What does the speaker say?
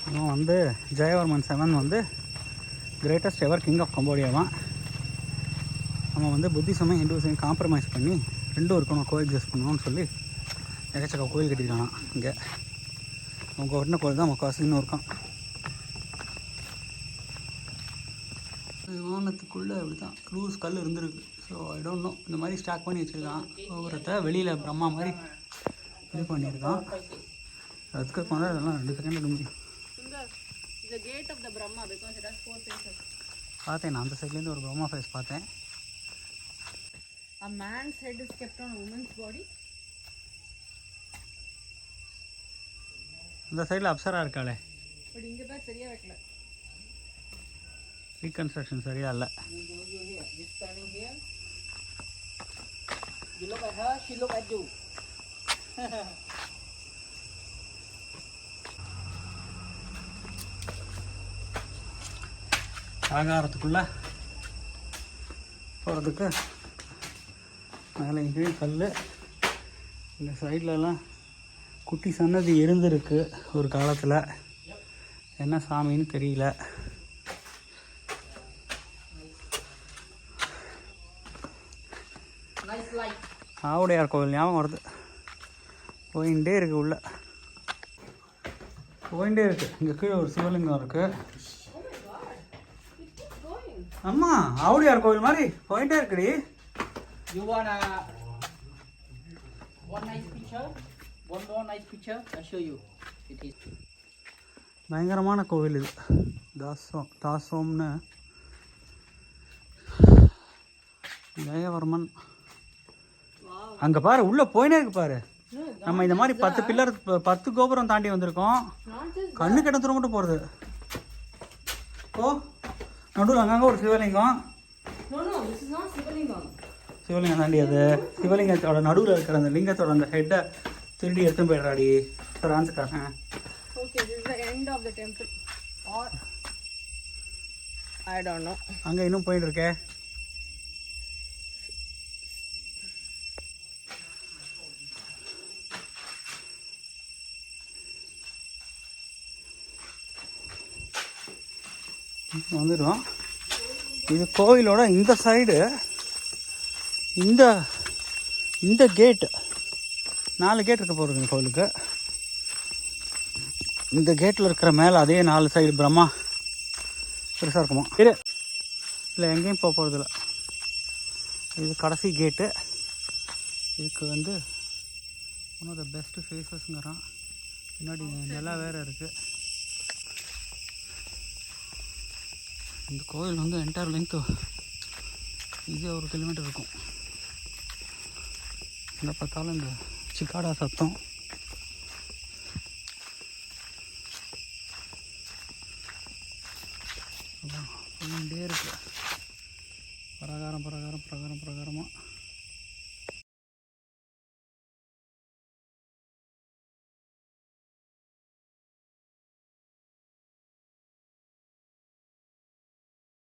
இவன் வந்து ஜெயவர்மன் 7 வந்து கிரேட்டஸ்ட் எவர் கிங் ஆஃப் கம்போடியாவான். அவன் வந்து புத்திசமும் ஹிந்துசையும் காம்ப்ரமைஸ் பண்ணி ரெண்டும் இருக்கணும், கோஎக்ஸிஸ்ட் பண்ணணும்னு சொல்லி எக்கச்சக்க கோயில் கட்டியிருக்கானான். இங்கே அவங்க கட்டின கோயில் தான் முக்காசின்னு இருக்கான். விமானத்துக்குள்ளே அப்படி தான் க்ரூஸ் கல் இருந்திருக்கு. ஸோ ஐ டோன்ட் நோ, இந்த மாதிரி ஸ்டாக் பண்ணி வச்சுருக்கான். ஒவ்வொருத்த வெளியில் பிரம்மா மாதிரி இது பண்ணியிருக்கான். அதுக்கு போனால் அதெல்லாம் 2 செகண்ட் முடியும். பார்த்தேன் நான் அந்த சைட்லேருந்து ஒரு பிரம்மா ஃபேஸ் பார்த்தேன். A man's head is kept on a woman's body. இந்த சைடில் அப்சரா இருக்காளே, பட் இங்கே பேர் சரியாக வைக்கல. ரீகன்ஸ்ட்ரக்ஷன் சரியா இல்லை. You look at her, she look at you. ஆகாரத்துக்குள்ளே போகிறதுக்கு மேலே கீழே கல். இந்த சைட்லலாம் குட்டி சன்னதி இருந்திருக்கு ஒரு காலத்தில். என்ன சாமின்னு தெரியல. ஆவுடையார் கோவில் ஞாபகம் வருது. போயிட்டே இருக்குது, உள்ளே போயிட்டே இருக்குது. இங்கே கீழே ஒரு சிவலிங்கம் இருக்குது. அம்மா ஆவுடையார் கோவில் மாதிரி போயிட்டே இருக்குடி. You want one nice picture? One more nice picture? I'll show you. It is. பயங்கரமான கோவில் இது. தாசோம்னு ஜெயவர்மன். அங்கே பாரு, உள்ளே போயினே இருக்கு பாரு. நம்ம இந்த மாதிரி 10 பில்லர் 10 கோபுரம் தாண்டி வந்திருக்கோம். கண்ணு கிட்ட மட்டும் போகிறது. ஓ நடுவில் அங்கங்கே ஒரு சிவலிங்கம். சிவலிங்கம் தாண்டி அது சிவலிங்கத்தோட நடுவில் இருக்கிற அந்த லிங்கத்தோட அந்த ஹெட்டை திருடி எடுத்து போயிடுறாடி பிரான்ஸுக்காரன். Okay, this is the end of the temple or I don't know. அங்கே இன்னும் போயிட்டு இருக்கே. வந்துடும். இது கோவிலோட இந்த சைடு இந்த கேட்டு 4 கேட் இருக்க போகிறதுங்க கோவிலுக்கு. இந்த கேட்டில் இருக்கிற மேலே அதே 4 சைடு பிரம்மா பெருசாக இருக்குமா? இல்லை எங்கேயும் போக போகிறதில்ல. இது கடைசி கேட்டு. இதுக்கு வந்து ஒன் ஆஃப் த பெஸ்ட்டு ஃபேஸஸ்ங்கிறான். பின்னாடி நிலா வேறு இருக்குது. இந்த கோவில் வந்து என்டையர் லென்த்து ஈஸியாக 1 கிலோமீட்டர் இருக்கும். எங்கே பார்த்தாலும் இந்த சிக்காடா சத்தம். போயிட்டே இருக்கு. பிரகாரமாக